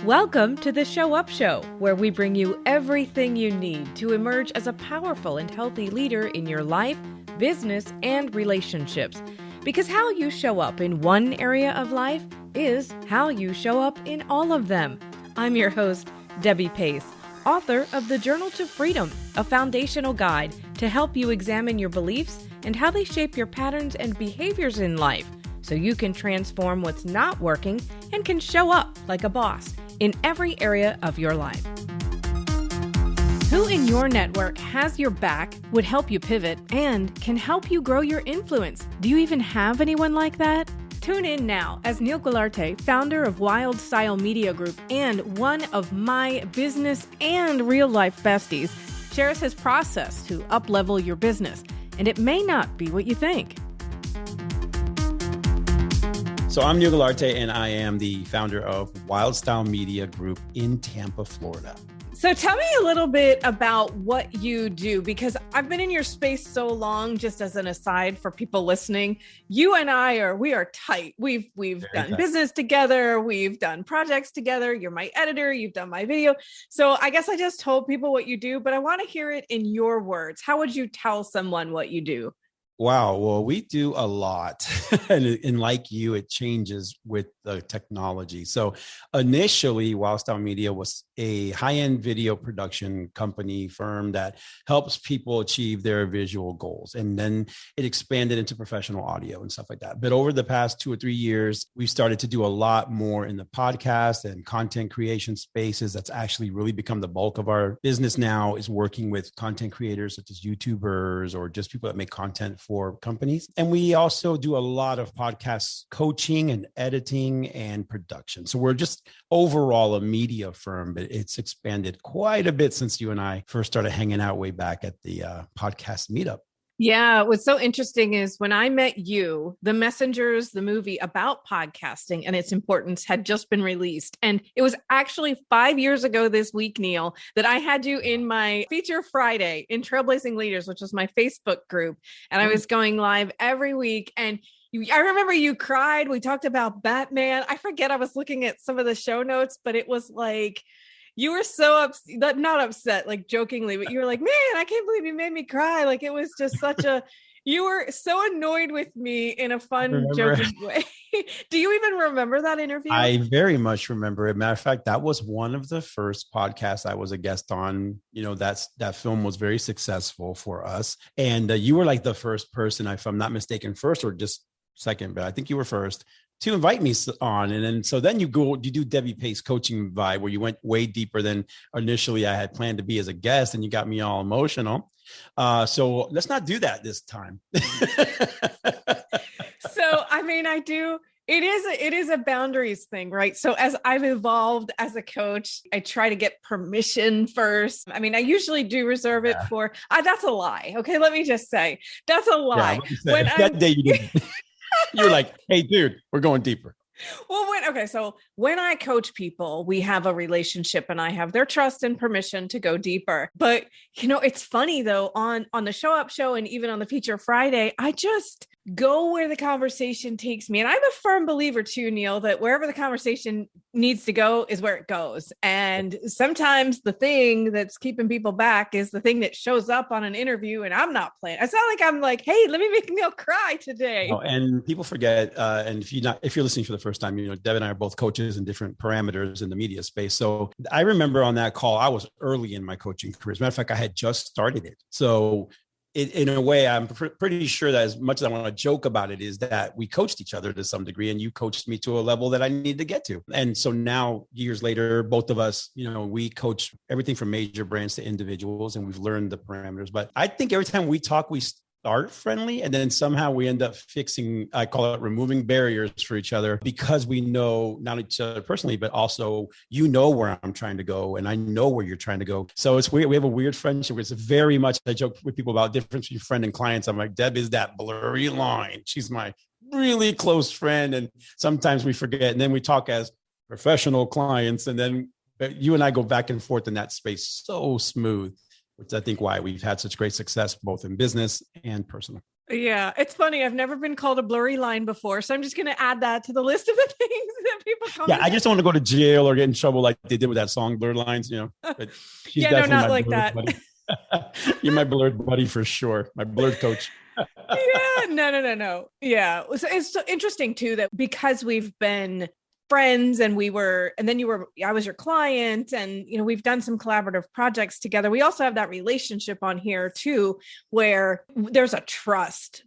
Welcome to the Show Up Show, where we bring you everything you need to emerge as a powerful and healthy leader in your life, business, and relationships. Because how you show up in one area of life is how you show up in all of them. I'm your host, Debbie Pace, author of The Journal to Freedom, a foundational guide to help you examine your beliefs and how they shape your patterns and behaviors in life, so you can transform what's not working and can show up like a boss in every area of your life. Who in your network has your back, would help you pivot, and can help you grow your influence? Do you even have anyone like that? Tune in now as Niel Guilarte, founder of Wildstyle Media Group and one of my business and real-life besties, shares his process to uplevel your business. And it may not be what you think. So I'm Niel Guilarte, and I am the founder of Wildstyle Media Group in Tampa, Florida. So tell me a little bit about what you do, because I've been in your space so long. Just as an aside for people listening, you and we are tight. We've done tight business together. We've done projects together. You're my editor. You've done my video. So I guess I just told people what you do, but I want to hear it in your words. How would you tell someone what you do? Wow. Well, we do a lot. and like you, it changes with the technology. So initially, Wildstyle Media was a high-end video production company firm that helps people achieve their visual goals. And then it expanded into professional audio and stuff like that. But over the past 2 or 3 years, we've started to do a lot more in the podcast and content creation spaces. That's actually really become the bulk of our business now, is working with content creators such as YouTubers or just people that make content for companies. And we also do a lot of podcast coaching and editing and production. So we're just overall a media firm, but it's expanded quite a bit since you and I first started hanging out way back at the podcast meetup. Yeah, what's so interesting is when I met you, The Messengers, the movie about podcasting and its importance, had just been released. And it was actually 5 years ago this week, Niel, that I had you in my Feature Friday in Trailblazing Leaders, which was my Facebook group. And I was going live every week. And I remember you cried. We talked about Batman. I forget, I was looking at some of the show notes, but it was like, you were so upset, not upset, like jokingly, but you were like, man, I can't believe you made me cry. Like, it was just you were so annoyed with me in a fun, joking way. Do you even remember that interview? I very much remember it. Matter of fact, that was one of the first podcasts I was a guest on. You know, that film was very successful for us. And you were like the first person, if I'm not mistaken, first or just second, but I think you were first to invite me on. And then you do Debbie Pace coaching vibe, where you went way deeper than initially I had planned to be as a guest, and you got me all emotional. So let's not do that this time. So, I mean, I do. It is a boundaries thing, right? So as I've evolved as a coach, I try to get permission first. I mean, I usually do reserve it for, that's a lie. Okay. Let me just say, that's a lie. Yeah, that day you didn't. You were like, hey, dude, we're going deeper. Well, so when I coach people, we have a relationship and I have their trust and permission to go deeper. But, you know, it's funny though, on the Show Up Show and even on the Feature Friday, I just go where the conversation takes me. And I'm a firm believer too, Niel, that wherever the conversation needs to go is where it goes. And sometimes the thing that's keeping people back is the thing that shows up on an interview and I'm not playing. It's not like I'm like, hey, let me make Niel cry today. Oh, and people forget, and if you're listening for the first time, you know, Deb and I are both coaches in different parameters in the media space. So I remember on that call, I was early in my coaching career. As a matter of fact, I had just started it. So in a way, I'm pretty sure that as much as I want to joke about it, is that we coached each other to some degree, and you coached me to a level that I need to get to. And so now, years later, both of us, you know, we coach everything from major brands to individuals, and we've learned the parameters. But I think every time we talk, we start friendly, and then somehow we end up fixing, I call it removing barriers for each other, because we know not each other personally, but also you know where I'm trying to go and I know where you're trying to go. So it's weird. We have a weird friendship. It's very much, I joke with people about difference between friend and clients. I'm like, Deb is that blurry line. She's my really close friend. And sometimes we forget. And then we talk as professional clients. And then you and I go back and forth in that space so smooth, which I think why we've had such great success, both in business and personal. Yeah, it's funny. I've never been called a blurry line before, so I'm just going to add that to the list of the things that people call me. Yeah, I just don't want to go to jail or get in trouble like they did with that song Blurred Lines, But she's Yeah, no, definitely not my like blurred that. buddy. You're my blurred buddy for sure. My blurred coach. Yeah, no. Yeah, so it's so interesting too that because we've been friends and I was your client, and we've done some collaborative projects together. We also have that relationship on here too, where there's a trust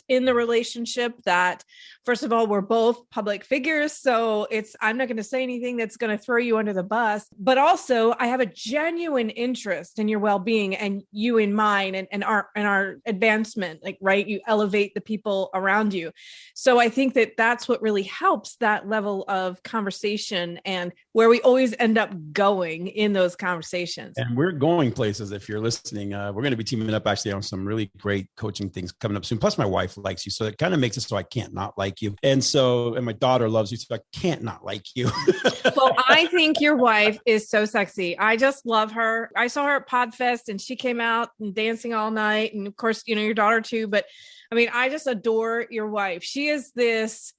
in the relationship that, first of all, we're both public figures, so I'm not going to say anything that's going to throw you under the bus, but also I have a genuine interest in your well-being and you in mine, and our advancement, like, right, you elevate the people around you. So I think that that's what really helps that level of conversation, and where we always end up going in those conversations. And we're going places. If you're listening, we're going to be teaming up actually on some really great coaching things coming up soon. Plus my wife likes you. So it kind of makes it so I can't not like you. And my daughter loves you. So I can't not like you. Well, I think your wife is so sexy. I just love her. I saw her at Podfest and she came out and dancing all night. And of course, your daughter too. But I mean, I just adore your wife. She is this,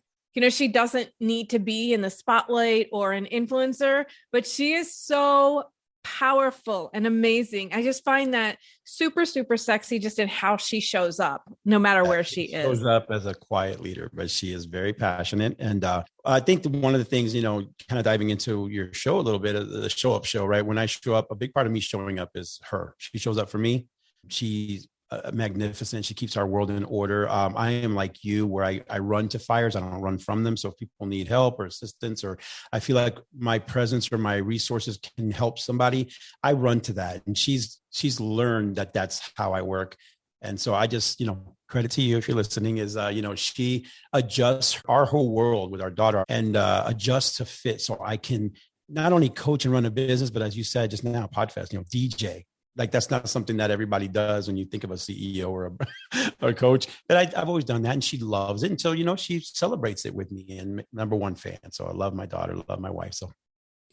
she doesn't need to be in the spotlight or an influencer, but she is so powerful and amazing. I just find that super, super sexy just in how she shows up, no matter where she is. Shows up as a quiet leader, but she is very passionate. And I think one of the things, kind of diving into your show a little bit, the show up show, right? When I show up, a big part of me showing up is her. She shows up for me. She's magnificent. She keeps our world in order. I am like you, where I run to fires. I don't run from them. So if people need help or assistance, or I feel like my presence or my resources can help somebody, I run to that. And she's learned that that's how I work. And so I just, credit to you if you're listening, is, she adjusts our whole world with our daughter and adjusts to fit. So I can not only coach and run a business, but as you said just now, Podfest, DJ. Like, that's not something that everybody does when you think of a CEO or a coach. But I've always done that, and she loves it. And so, she celebrates it with me, and number one fan. So I love my daughter, love my wife. So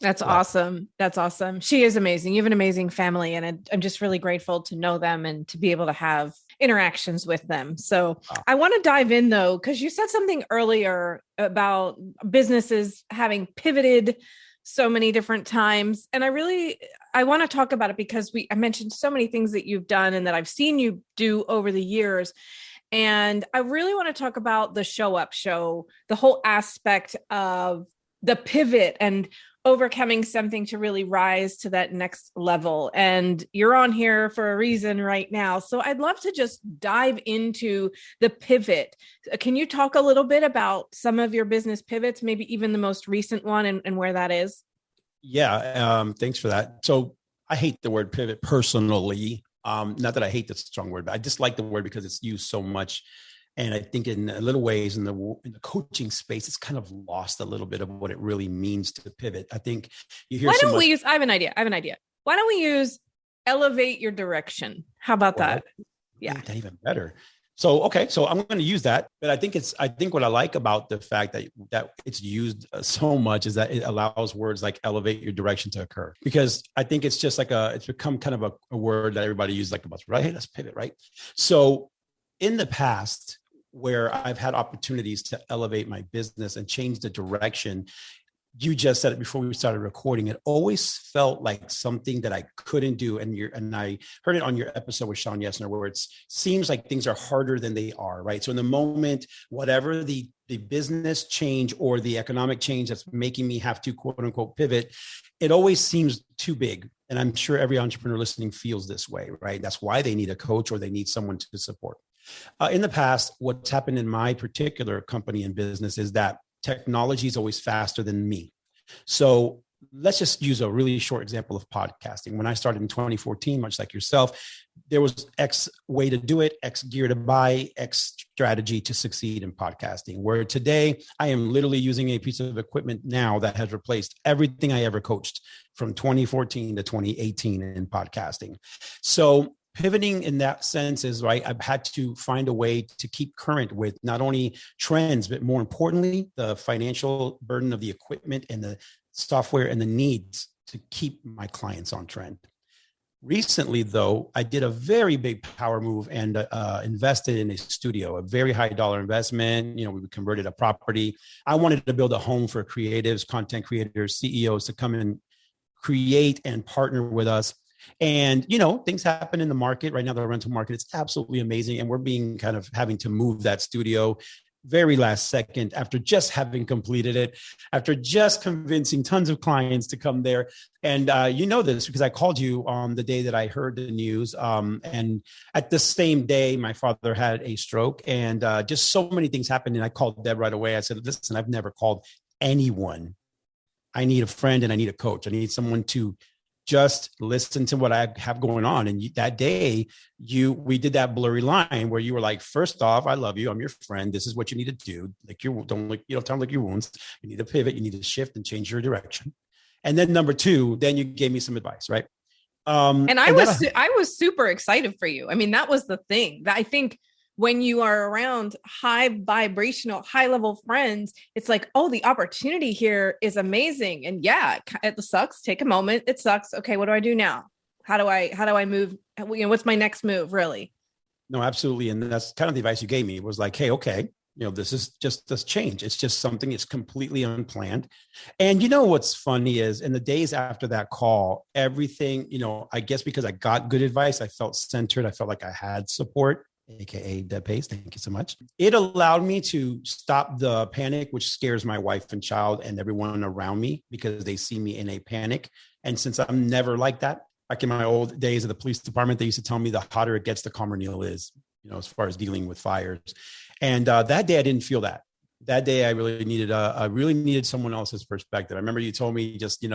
that's awesome. That's awesome. She is amazing. You have an amazing family, and I'm just really grateful to know them and to be able to have interactions with them. So I want to dive in though, because you said something earlier about businesses having pivoted so many different times. And I want to talk about it because I mentioned so many things that you've done and that I've seen you do over the years. And I really want to talk about the show up show, the whole aspect of the pivot and overcoming something to really rise to that next level. And you're on here for a reason right now. So I'd love to just dive into the pivot. Can you talk a little bit about some of your business pivots, maybe even the most recent one and where that is? Yeah. Thanks for that. So I hate the word pivot personally. Not that I hate the strong word, but I just like the word because it's used so much. And I think in little ways in the coaching space, it's kind of lost a little bit of what it really means to pivot. I think you hear. I have an idea. Why don't we use elevate your direction? How about that? Yeah. That even better. So, okay. So I'm going to use that, but I think what I like about the fact that it's used so much is that it allows words like elevate your direction to occur, because I think it's just it's become kind of a word that everybody uses like a buzzword, right? Hey, let's pivot. Right. So in the past, where I've had opportunities to elevate my business and change the direction, you just said it before we started recording, it always felt like something that I couldn't do. And I heard it on your episode with Sean Yesner, where it seems like things are harder than they are, right? So in the moment, whatever the business change or the economic change that's making me have to quote unquote pivot, it always seems too big. And I'm sure every entrepreneur listening feels this way, right? That's why they need a coach or they need someone to support. In the past, what's happened in my particular company and business is that technology is always faster than me. So let's just use a really short example of podcasting. When I started in 2014, much like yourself, there was X way to do it, X gear to buy, X strategy to succeed in podcasting. Where today, I am literally using a piece of equipment now that has replaced everything I ever coached from 2014 to 2018 in podcasting. So pivoting in that sense is right. I've had to find a way to keep current with not only trends, but more importantly, the financial burden of the equipment and the software and the needs to keep my clients on trend. Recently, though, I did a very big power move and invested in a studio, a very high dollar investment. We converted a property. I wanted to build a home for creatives, content creators, CEOs to come and create and partner with us. And, things happen in the market right now, the rental market, it's absolutely amazing. And we're being kind of having to move that studio very last second after just having completed it, after just convincing tons of clients to come there. And this because I called you on the day that I heard the news. And at the same day, my father had a stroke, and just so many things happened. And I called Deb right away. I said, listen, I've never called anyone. I need a friend and I need a coach. I need someone to just listen to what I have going on. And that day, we did that blurry line where you were like, first off, I love you. I'm your friend. This is what you need to do. Don't lick your wounds. You need to pivot. You need to shift and change your direction. And then number two, then you gave me some advice, right? And I was super excited for you. I mean, that was the thing that I think when you are around high vibrational, high level friends, it's like, oh, the opportunity here is amazing. And yeah, it sucks. Take a moment. It sucks. Okay. What do I do now? How do I move? What's my next move really? No, absolutely. And that's kind of the advice you gave me. It was like, hey, okay, this is just this change. It's just something, it's completely unplanned. And what's funny is in the days after that call, everything, I guess because I got good advice, I felt centered. I felt like I had support. a.k.a. Deb Pace. Thank you so much. It allowed me to stop the panic, which scares my wife and child and everyone around me because they see me in a panic. And since I'm never like that, back in my old days of the police department, they used to tell me the hotter it gets, the calmer Niel is, as far as dealing with fires. And that day I didn't feel that. That day I really needed someone else's perspective. I remember you told me just,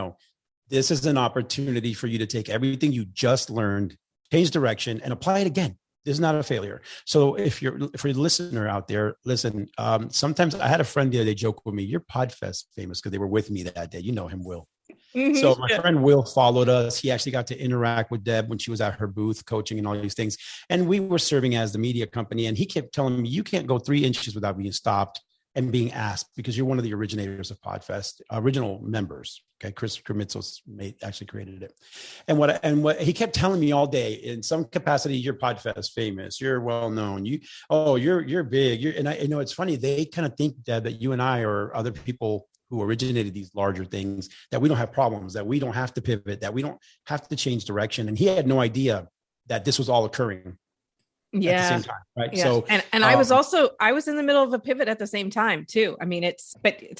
this is an opportunity for you to take everything you just learned, change direction, and apply it again. This is not a failure. So if you're a listener out there, listen, sometimes I had a friend the other day joke with me, you're Podfest famous because they were with me that day. You know him, Will. Mm-hmm. So my friend Will followed us. He actually got to interact with Deb when she was at her booth coaching and all these things. And we were serving as the media company. And he kept telling me, you can't go 3 inches without being stopped and being asked because you're one of the originators of Podfest, original members. Okay, Chris Kremitzos actually created it. And what he kept telling me all day, in some capacity, you're Podfest famous, you're well known, you're big. And I know it's funny, they kind of think that you and I or other people who originated these larger things, that we don't have problems, that we don't have to pivot, that we don't have to change direction. And he had no idea that this was all occurring. At the same time, right? Yeah. So, and I was in the middle of a pivot at the same time too. I mean, it's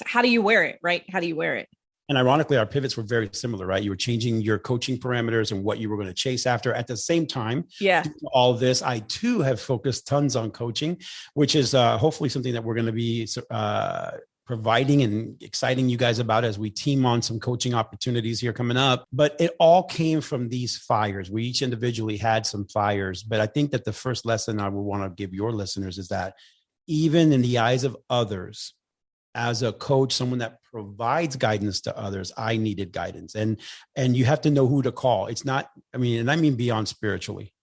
how do you wear it, right? How do you wear it? And ironically, our pivots were very similar, right? You were changing your coaching parameters and what you were going to chase after at the same time. Yeah. All this, I too have focused tons on coaching, which is hopefully something that we're going to be providing and exciting you guys about as we team on some coaching opportunities here coming up. But it all came from these fires. We each individually had some fires. But I think that the first lesson I would want to give your listeners is that even in the eyes of others, as a coach, someone that provides guidance to others, I needed guidance. And you have to know who to call. It's not, I mean beyond spiritually,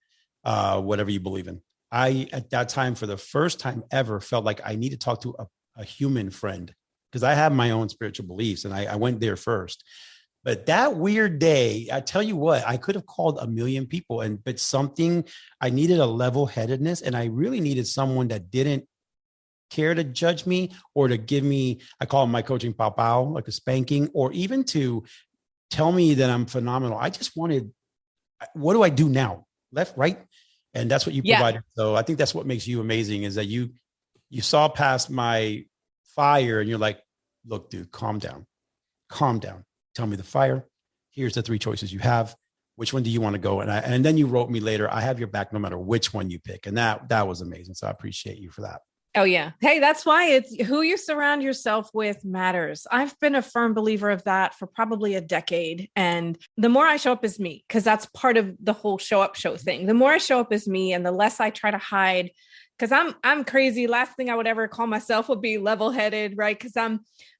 whatever you believe in. I, at that time, for the first time ever, felt like I need to talk to a human friend because I have my own spiritual beliefs and I went there first. But that weird day, I tell you what, I could have called a million people, but something, I needed a level-headedness, and I really needed someone that didn't care to judge me or to give me, I call them my coaching pow pow, like a spanking, or even to tell me that I'm phenomenal. I just wanted, what do I do now? Left, right? And that's what you provided. So I think that's what makes you amazing, is that you saw past my fire and you're like, look, dude, calm down. Tell me the fire. Here's the 3 choices you have. Which one do you want to go? And then you wrote me later, I have your back no matter which one you pick. And that was amazing. So I appreciate you for that. Oh yeah. Hey, that's why it's who you surround yourself with matters. I've been a firm believer of that for probably a decade. And the more I show up as me, because that's part of the whole show up show thing. The more I show up as me and the less I try to hide, because I'm crazy. Last thing I would ever call myself would be level-headed, right? Because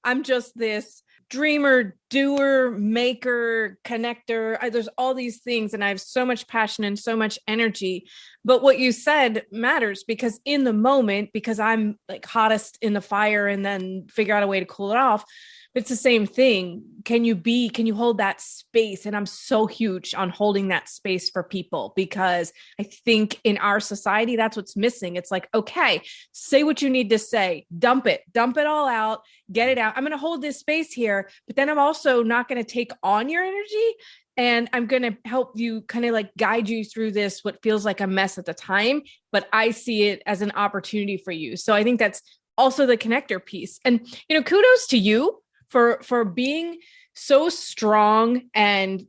I'm just this dreamer, doer, maker, connector. There's all these things, and I have so much passion and so much energy. But what you said matters, because in the moment, because I'm like hottest in the fire and then figure out a way to cool it off. It's the same thing. Can you hold that space? And I'm so huge on holding that space for people, because I think in our society, that's what's missing. It's like, okay, say what you need to say, dump it all out, get it out. I'm going to hold this space here, but then I'm also not going to take on your energy. And I'm going to help you kind of like guide you through this, what feels like a mess at the time, but I see it as an opportunity for you. So I think that's also the connector piece. And, kudos to you for being so strong and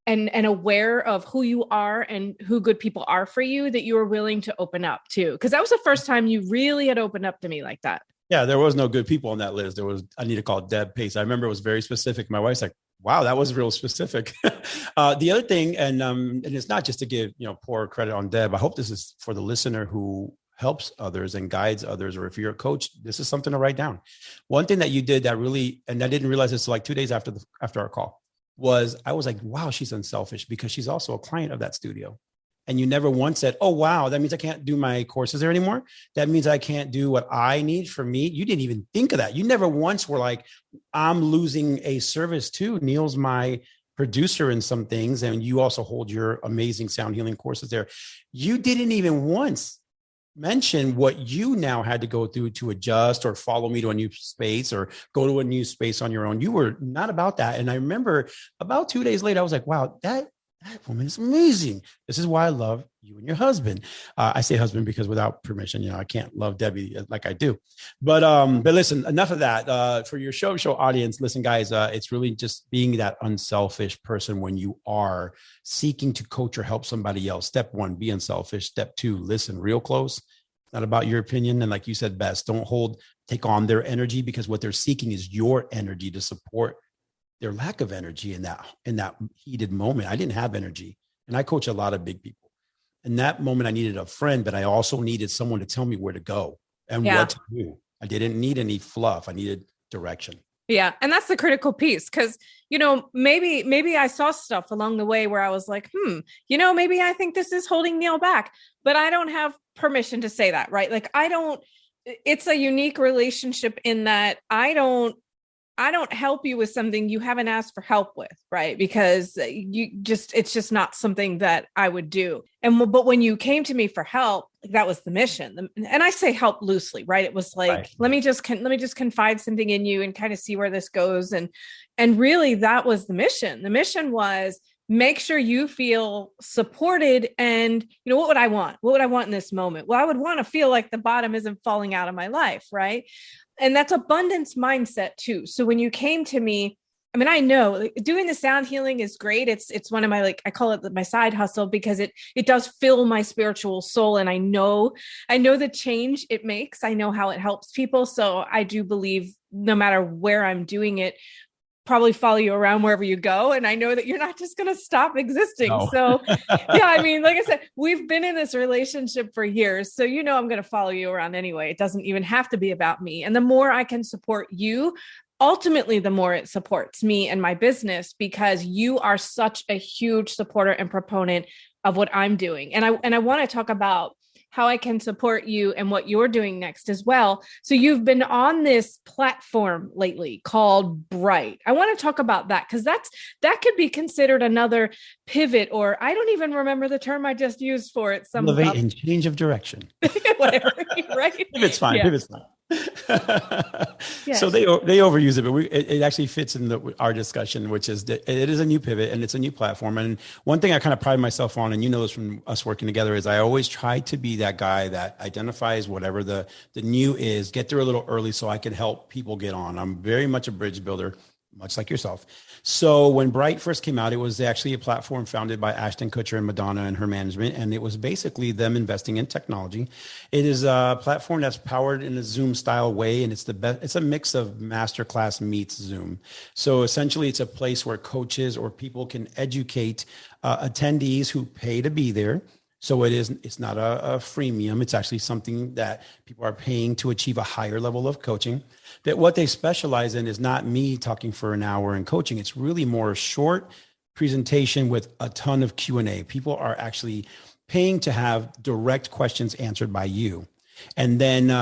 aware of who you are and who good people are for you, that you were willing to open up too. Because that was the first time you really had opened up to me like that. Yeah, there was no good people on that list. I need to call Deb Pace. I remember it was very specific. My wife's like, wow, that was real specific. The other thing, and it's not just to give, poor credit on Deb. I hope this is for the listener who helps others and guides others, or if you're a coach, this is something to write down. One thing that you did that really, and I didn't realize this like 2 days after our call, was I was like, wow, she's unselfish, because she's also a client of that studio. And you never once said, oh, wow, that means I can't do my courses there anymore. That means I can't do what I need for me. You didn't even think of that. You never once were like, I'm losing a service too. Niel's my producer in some things, and you also hold your amazing sound healing courses there. You didn't even once mention what you now had to go through to adjust or follow me to a new space or go to a new space on your own. You were not about that. And I remember about 2 days later, I was like, wow, that woman is amazing. This is why I love you and your husband. I say husband because without permission, I can't love Debbie like I do. But listen, enough of that. For your show audience, listen, guys, it's really just being that unselfish person when you are seeking to coach or help somebody else. Step 1, be unselfish. Step 2, listen real close. It's not about your opinion. And like you said, best, don't take on their energy, because what they're seeking is your energy to support their lack of energy in that heated moment. I didn't have energy, and I coach a lot of big people. In that moment, I needed a friend, but I also needed someone to tell me where to go and what to do. I didn't need any fluff. I needed direction. Yeah. And that's the critical piece. Cause, maybe I saw stuff along the way where I was like, maybe I think this is holding Niel back, but I don't have permission to say that, right? Like it's a unique relationship in that I don't help you with something you haven't asked for help with, right? Because it's just not something that I would do. But when you came to me for help, that was the mission. And I say help loosely, right? It was like, right. Let me just confide something in you and kind of see where this goes. And really that was the mission. The mission was make sure you feel supported. And, what would I want? What would I want in this moment? Well, I would want to feel like the bottom isn't falling out of my life, right? And that's abundance mindset too. So when you came to me, I know doing the sound healing is great. It's one of my, I call it my side hustle, because it does fill my spiritual soul. And I know the change it makes. I know how it helps people. So I do believe no matter where I'm doing it, probably follow you around wherever you go. And I know that you're not just going to stop existing. No. So yeah, like I said, we've been in this relationship for years. So, I'm going to follow you around anyway. It doesn't even have to be about me. And the more I can support you, ultimately, the more it supports me and my business, because you are such a huge supporter and proponent of what I'm doing. And I want to talk about how I can support you and what you're doing next as well. So you've been on this platform lately called Bright. I want to talk about that, because that could be considered another pivot, or I don't even remember the term I just used for it. Elevate and change of direction. Whatever, right? Pivot's fine. Yeah. Pivot's fine. Yes. So they overuse it, but it actually fits in our discussion, which is that it is a new pivot and it's a new platform. And one thing I kind of pride myself on, and this from us working together, is I always try to be that guy that identifies whatever the new is, get there a little early so I can help people get on. I'm very much a bridge builder, much like yourself. So when Bright first came out, it was actually a platform founded by Ashton Kutcher and Madonna and her management. And it was basically them investing in technology. It is a platform that's powered in a Zoom style way. And it's a mix of masterclass meets Zoom. So essentially it's a place where coaches or people can educate attendees who pay to be there. So it's not a freemium. It's actually something that people are paying to achieve a higher level of coaching. But what they specialize in is not me talking for an hour and coaching. It's really more short presentation with a ton of Q&A. People are actually paying to have direct questions answered by you. And then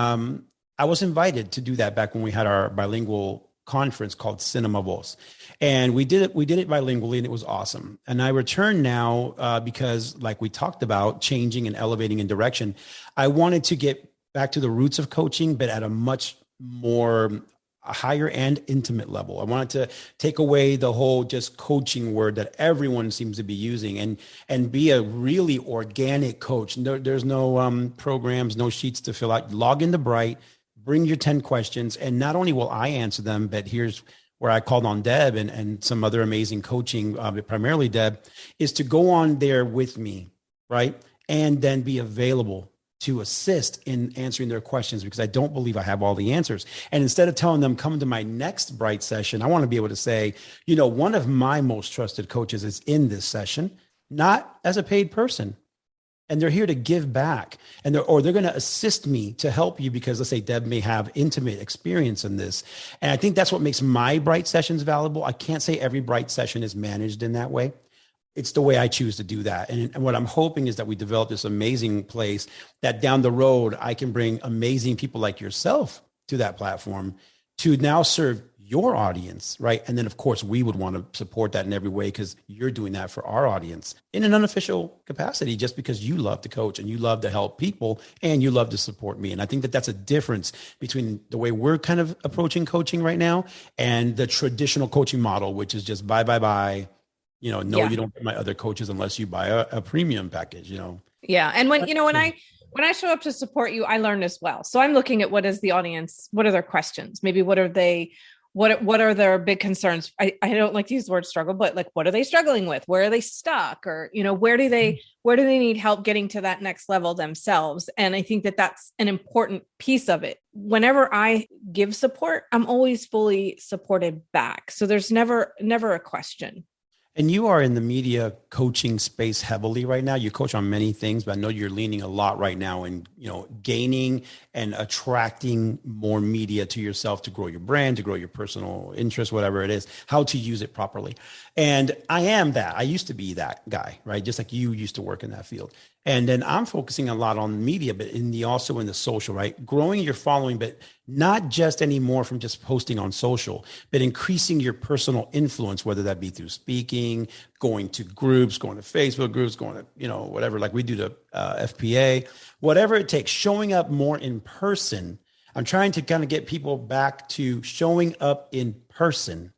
I was invited to do that back when we had our bilingual conference called Cinema Voz. And we did it bilingually, and it was awesome. And I returned now because, like we talked about, changing and elevating in direction. I wanted to get back to the roots of coaching, but at a much more a higher and intimate level. I wanted to take away the whole just coaching word that everyone seems to be using, and be a really organic coach. There's no programs, no sheets to fill out. Log into Bright, bring your 10 questions, and not only will I answer them, but here's where I called on Deb and some other amazing coaching, but primarily Deb, is to go on there with me, right? And then be available to assist in answering their questions, because I don't believe I have all the answers. And instead of telling them, come to my next Bright session, I want to be able to say, one of my most trusted coaches is in this session, not as a paid person. And they're here to give back, and they're going to assist me to help you, because let's say Deb may have intimate experience in this. And I think that's what makes my Bright sessions valuable. I can't say every Bright session is managed in that way. It's the way I choose to do that. And what I'm hoping is that we develop this amazing place that down the road, I can bring amazing people like yourself to that platform to now serve your audience, right? And then, of course, we would want to support that in every way, because you're doing that for our audience in an unofficial capacity, just because you love to coach and you love to help people and you love to support me. And I think that that's a difference between the way we're kind of approaching coaching right now and the traditional coaching model, which is just buy. You don't get my other coaches unless you buy a premium package, Yeah. And when I show up to support you, I learn as well. So I'm looking at what is the audience, what are their questions? Maybe what are their big concerns? I don't like to use the word struggle, but like, what are they struggling with? Where are they stuck? Or, where do they need help getting to that next level themselves? And I think that that's an important piece of it. Whenever I give support, I'm always fully supported back. So there's never a question. And you are in the media coaching space heavily right now. You coach on many things, but I know you're leaning a lot right now in, gaining and attracting more media to yourself to grow your brand, to grow your personal interest, whatever it is, how to use it properly. And I am that. I used to be that guy, right? Just like you used to work in that field. And then I'm focusing a lot on media, but also in the social, right? Growing your following, but not just anymore from just posting on social, but increasing your personal influence, whether that be through speaking, going to groups, going to Facebook groups, going to, whatever, like we do to FPA, whatever it takes, showing up more in person. I'm trying to kind of get people back to showing up in person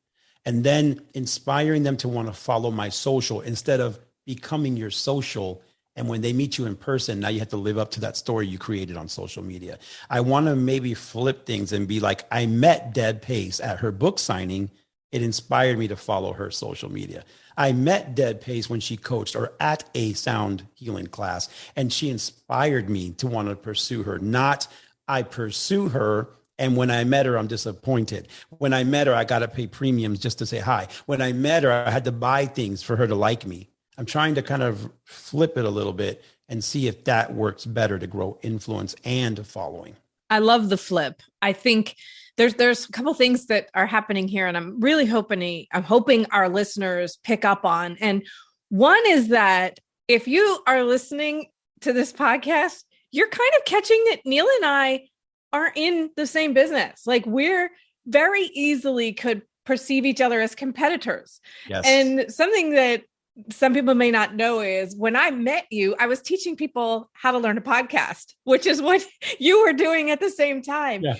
and then inspiring them to want to follow my social instead of becoming your social. And when they meet you in person, now you have to live up to that story you created on social media. I want to maybe flip things and be like, I met Deb Pace at her book signing. It inspired me to follow her social media. I met Deb Pace when she coached or at a sound healing class, and she inspired me to want to pursue her, not I pursue her. And when I met her, I'm disappointed. When I met her, I got to pay premiums just to say hi. When I met her, I had to buy things for her to like me. I'm trying to kind of flip it a little bit and see if that works better to grow influence and following. I love the flip. I think there's a couple things that are happening here, and I'm really hoping our listeners pick up on. And one is that if you are listening to this podcast, you're kind of catching that Niel and I are in the same business. Like, we're very easily could perceive each other as competitors. Yes. And something that some people may not know is when I met you, I was teaching people how to learn a podcast, which is what you were doing at the same time. Yeah.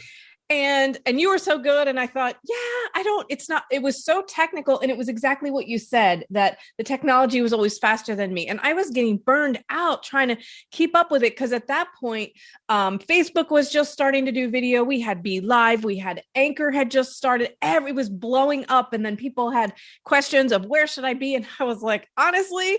And you were so good. And I thought, it was so technical. And it was exactly what you said, that the technology was always faster than me. And I was getting burned out trying to keep up with it. Cause at that point, Facebook was just starting to do video. We had Be Live. We had Anchor had just started. It was blowing up. And then people had questions of where should I be? And I was like, honestly,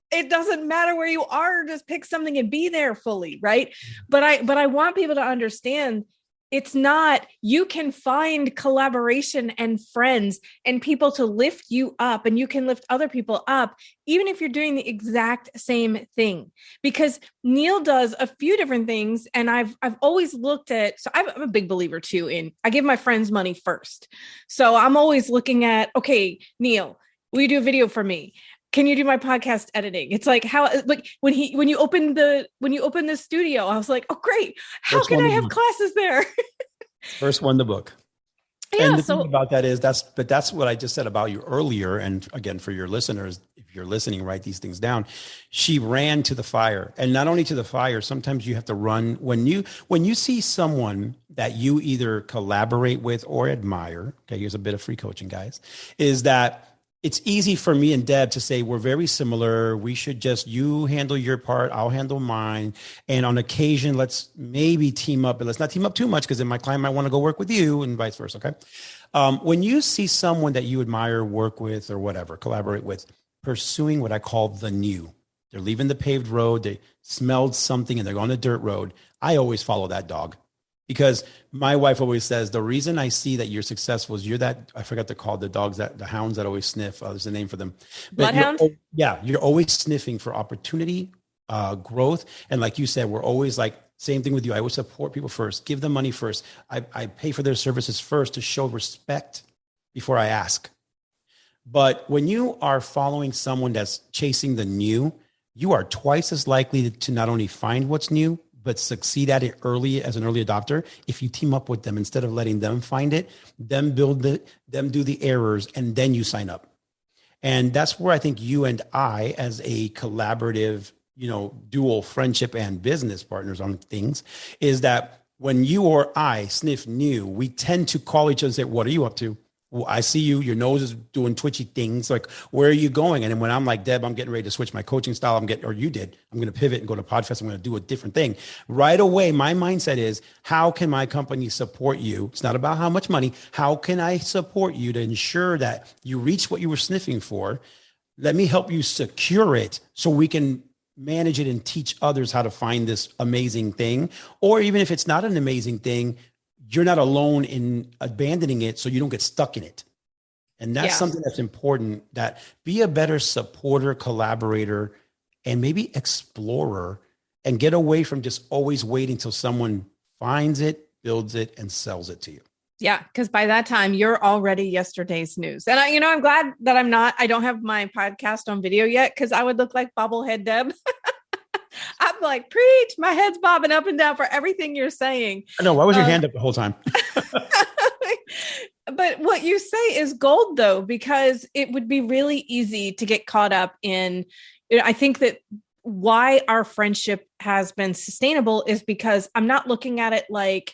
it doesn't matter where you are, just pick something and be there fully. Right. But I want people to understand it's not, you can find collaboration and friends and people to lift you up, and you can lift other people up, even if you're doing the exact same thing. Because Niel does a few different things. And I've always looked at, so I'm a big believer too in, I give my friends money first. So I'm always looking at, okay, Niel, will you do a video for me? Can you do my podcast editing? It's like how, like when you open the studio, I was like, oh great, how can I have classes there? First one to book. Yeah, and the thing about that is that's what I just said about you earlier. And again, for your listeners, if you're listening, write these things down. She ran to the fire, and not only to the fire, sometimes you have to run when you see someone that you either collaborate with or admire. Okay. Here's a bit of free coaching, guys, is that it's easy for me and Deb to say, we're very similar. We should just, you handle your part, I'll handle mine. And on occasion, let's maybe team up, but let's not team up too much because then my client might want to go work with you and vice versa. Okay. When you see someone that you admire, work with, or whatever, collaborate with, pursuing what I call the new, they're leaving the paved road, they smelled something and they're on a dirt road. I always follow that dog. Because my wife always says, the reason I see that you're successful is you're that, I forgot to call the dogs the hounds that always sniff. There's a name for them. Bloodhound? You're always sniffing for opportunity, growth. And like you said, we're always like, same thing with you. I always support people first, give them money first. I pay for their services first to show respect before I ask. But when you are following someone that's chasing the new, you are twice as likely to not only find what's new, but succeed at it early as an early adopter if you team up with them instead of letting them find it, them build it, them do the errors, and then you sign up. And that's where I think you and I, as a collaborative, dual friendship and business partners on things, is that when you or I sniff new, we tend to call each other and say, what are you up to? Well, I see you, your nose is doing twitchy things. Like, where are you going? And then when I'm like, Deb, I'm getting ready to switch my coaching style. I'm going to pivot and go to Podfest. I'm going to do a different thing. Right away, my mindset is, how can my company support you? It's not about how much money. How can I support you to ensure that you reach what you were sniffing for? Let me help you secure it so we can manage it and teach others how to find this amazing thing. Or even if it's not an amazing thing, you're not alone in abandoning it so you don't get stuck in it. And that's something that's important, that be a better supporter, collaborator, and maybe explorer, and get away from just always waiting till someone finds it, builds it, and sells it to you. Yeah, because by that time you're already yesterday's news. And I'm glad that I don't have my podcast on video yet, because I would look like bobblehead Deb. I'm like, preach, my head's bobbing up and down for everything you're saying. I know. Why was your hand up the whole time? But what you say is gold, though, because it would be really easy to get caught up in, I think that why our friendship has been sustainable is because I'm not looking at it like,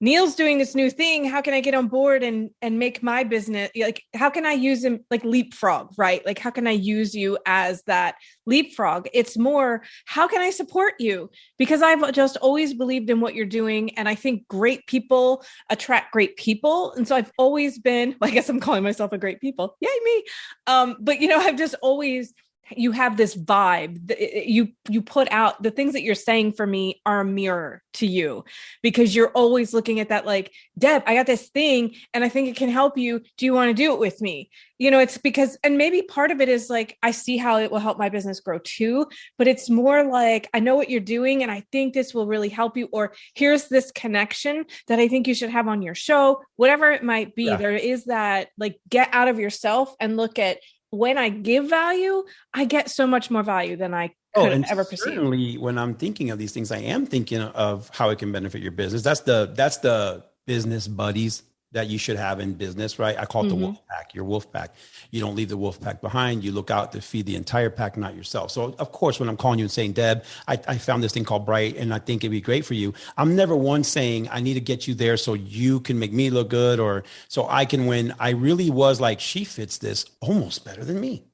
Niel's doing this new thing. How can I get on board and make my business? Like, how can I use him, like leapfrog, right? Like, how can I use you as that leapfrog? It's more, how can I support you? Because I've just always believed in what you're doing. And I think great people attract great people. And so I've always been, well, I guess I'm calling myself a great people. Yay, me. But, I've just always, you have this vibe. You put out the things that you're saying for me are a mirror to you, because you're always looking at that like, Deb, I got this thing and I think it can help you. Do you want to do it with me? It's because, and maybe part of it is like, I see how it will help my business grow too, but it's more like, I know what you're doing and I think this will really help you, or here's this connection that I think you should have on your show, whatever it might be. Yeah. There is that, like, get out of yourself and look at, when I give value, I get so much more value than I could ever perceive. Certainly, when I'm thinking of these things, I am thinking of how it can benefit your business. That's the business buddies that you should have in business, right? I call it the wolf pack, your wolf pack. You don't leave the wolf pack behind. You look out to feed the entire pack, not yourself. So of course, when I'm calling you and saying, Deb, I found this thing called Bright and I think it'd be great for you, I'm never one saying, I need to get you there so you can make me look good or so I can win. I really was like, she fits this almost better than me.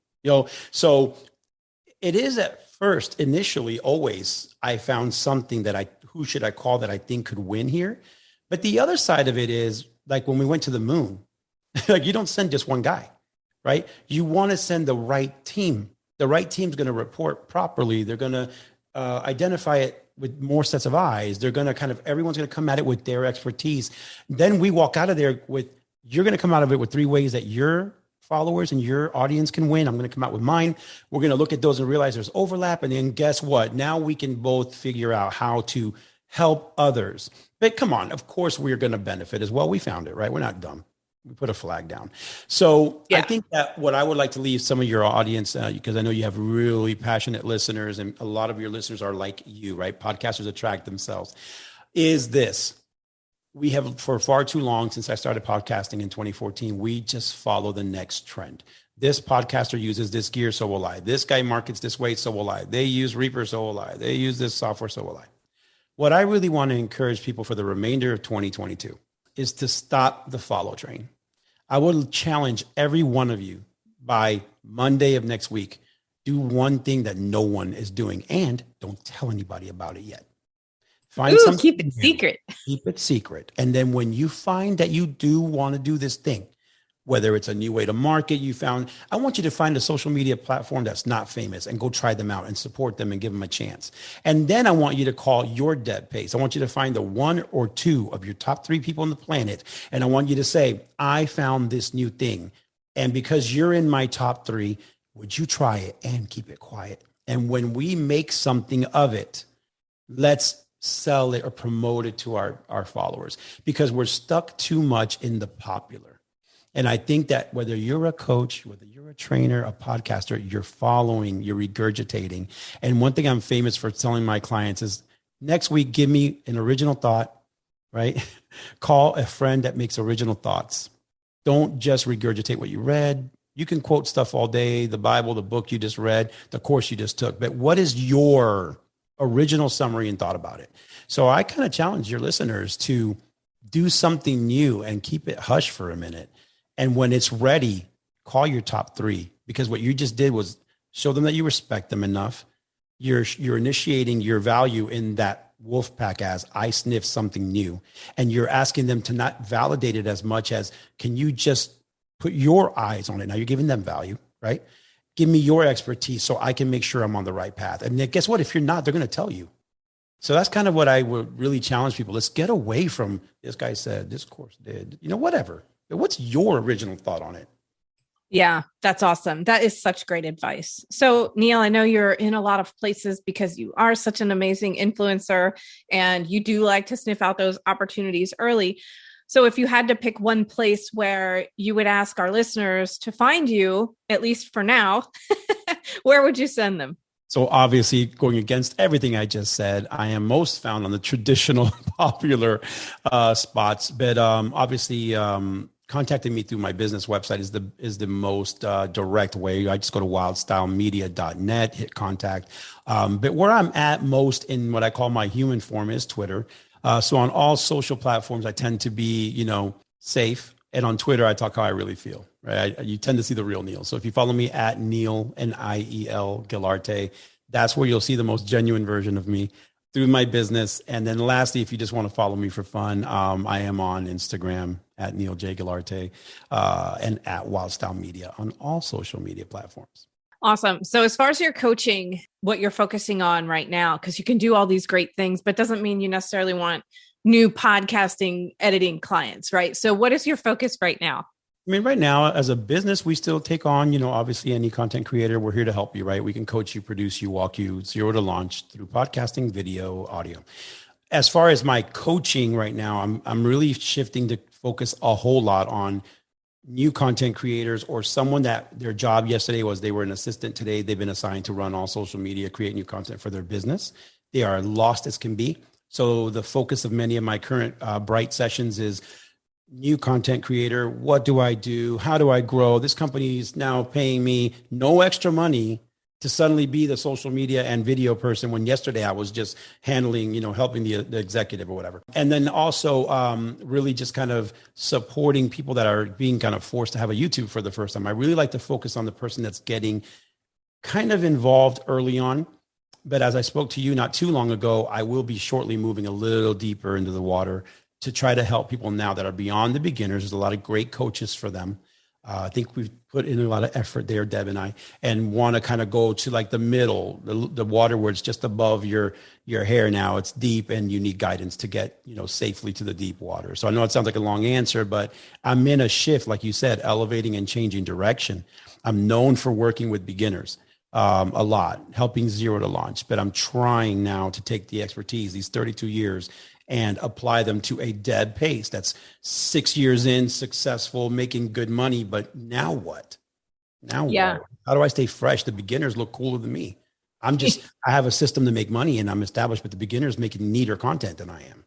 So it is at first, initially, always, I found something that who should I call that I think could win here? But the other side of it is, like when we went to the moon, like you don't send just one guy, right? You want to send the right team. The right team's going to report properly. They're going to identify it with more sets of eyes. They're going to everyone's going to come at it with their expertise. Then we walk out of there with, you're going to come out of it with 3 ways that your followers and your audience can win. I'm going to come out with mine. We're going to look at those and realize there's overlap. And then guess what? Now we can both figure out how to help others. But come on, of course we're going to benefit as well. We found it, right? We're not dumb. We put a flag down. So I think that what I would like to leave some of your audience, because I know you have really passionate listeners and a lot of your listeners are like you, right? Podcasters attract themselves, is this. We have, for far too long, since I started podcasting in 2014, we just follow the next trend. This podcaster uses this gear, so will I. This guy markets this way, so will I. They use Reaper, so will I. They use this software, so will I. What I really want to encourage people for the remainder of 2022 is to stop the follow train. I will challenge every one of you by Monday of next week, do one thing that no one is doing and don't tell anybody about it yet. Keep it secret. Keep it secret. And then when you find that you do want to do this thing, whether it's a new way to market you found, I want you to find a social media platform that's not famous and go try them out and support them and give them a chance. And then I want you to call your dead pace. I want you to find the 1 or 2 of your top 3 people on the planet. And I want you to say, I found this new thing. And because you're in my top 3, would you try it and keep it quiet? And when we make something of it, let's sell it or promote it to our followers, because we're stuck too much in the popular. And I think that whether you're a coach, whether you're a trainer, a podcaster, you're following, you're regurgitating. And one thing I'm famous for telling my clients is, next week, give me an original thought, right? Call a friend that makes original thoughts. Don't just regurgitate what you read. You can quote stuff all day, the Bible, the book you just read, the course you just took. But what is your original summary and thought about it? So I kind of challenge your listeners to do something new and keep it hush for a minute. And when it's ready, call your top 3, because what you just did was show them that you respect them enough. You're initiating your value in that wolf pack as I sniff something new. And you're asking them to not validate it as much as, can you just put your eyes on it? Now you're giving them value, right? Give me your expertise so I can make sure I'm on the right path. And then guess what? If you're not, they're going to tell you. So that's kind of what I would really challenge people. Let's get away from this guy said, this course did, whatever. But what's your original thought on it? Yeah, that's awesome. That is such great advice. So Niel, I know you're in a lot of places because you are such an amazing influencer and you do like to sniff out those opportunities early. So if you had to pick one place where you would ask our listeners to find you, at least for now, where would you send them? So obviously, going against everything I just said, I am most found on the traditional popular spots. But obviously, contacting me through my business website is the most direct way. I just go to wildstylemedia.net, hit contact. But where I'm at most in what I call my human form is Twitter. So on all social platforms, I tend to be, safe. And on Twitter, I talk how I really feel, right? You tend to see the real Niel. So if you follow me at Niel, Niel Guilarte, that's where you'll see the most genuine version of me through my business. And then lastly, if you just want to follow me for fun, I am on Instagram at Niel J. Guilarte and at Wildstyle Media on all social media platforms. Awesome. So as far as your coaching, what you're focusing on right now, because you can do all these great things, but doesn't mean you necessarily want new podcasting editing clients, right? So what is your focus right now? I mean, right now, as a business, we still take on, obviously any content creator. We're here to help you, right? We can coach you, produce you, walk you zero to launch through podcasting, video, audio. As far as my coaching right now, I'm really shifting to focus a whole lot on new content creators or someone that their job yesterday was they were an assistant. Today, they've been assigned to run all social media, create new content for their business. They are lost as can be. So the focus of many of my current Bright sessions is new content creator. What do I do? How do I grow? This company is now paying me no extra money to suddenly be the social media and video person when yesterday I was just handling, helping the executive or whatever. And then also really just kind of supporting people that are being kind of forced to have a YouTube for the first time. I really like to focus on the person that's getting kind of involved early on. But as I spoke to you not too long ago, I will be shortly moving a little deeper into the water to try to help people now that are beyond the beginners. There's a lot of great coaches for them. I think we've put in a lot of effort there, Deb and I, and want to kind of go to like the middle, the water where it's just above your hair now. It's deep and you need guidance to get, safely to the deep water. So I know it sounds like a long answer, but I'm in a shift, like you said, elevating and changing direction. I'm known for working with beginners a lot, helping zero to launch, but I'm trying now to take the expertise, these 32 years, and apply them to a Deb pace. That's 6 years in, successful, making good money. But now what? Now what? How do I stay fresh? The beginners look cooler than me. I have a system to make money and I'm established, but the beginners making neater content than I am.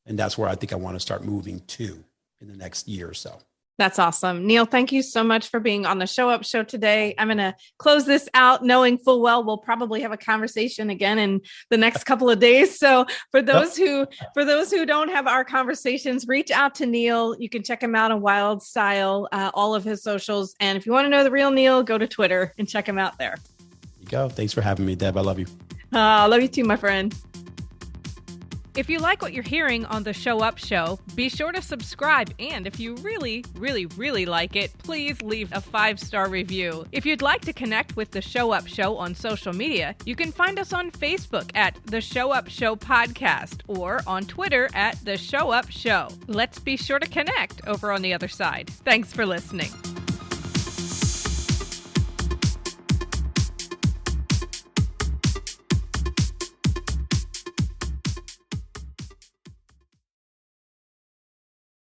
And that's where I think I want to start moving to in the next year or so. That's awesome. Niel, thank you so much for being on the Show Up Show today. I'm going to close this out knowing full well we'll probably have a conversation again in the next couple of days. So for those who don't have our conversations, reach out to Niel. You can check him out on Wildstyle, all of his socials. And if you want to know the real Niel, go to Twitter and check him out there. There you go. Thanks for having me, Deb. I love you. I love you too, my friend. If you like what you're hearing on the Show Up Show, be sure to subscribe. And if you really, really, really like it, please leave a 5-star review. If you'd like to connect with the Show Up Show on social media, you can find us on Facebook at the Show Up Show Podcast or on Twitter at the Show Up Show. Let's be sure to connect over on the other side. Thanks for listening.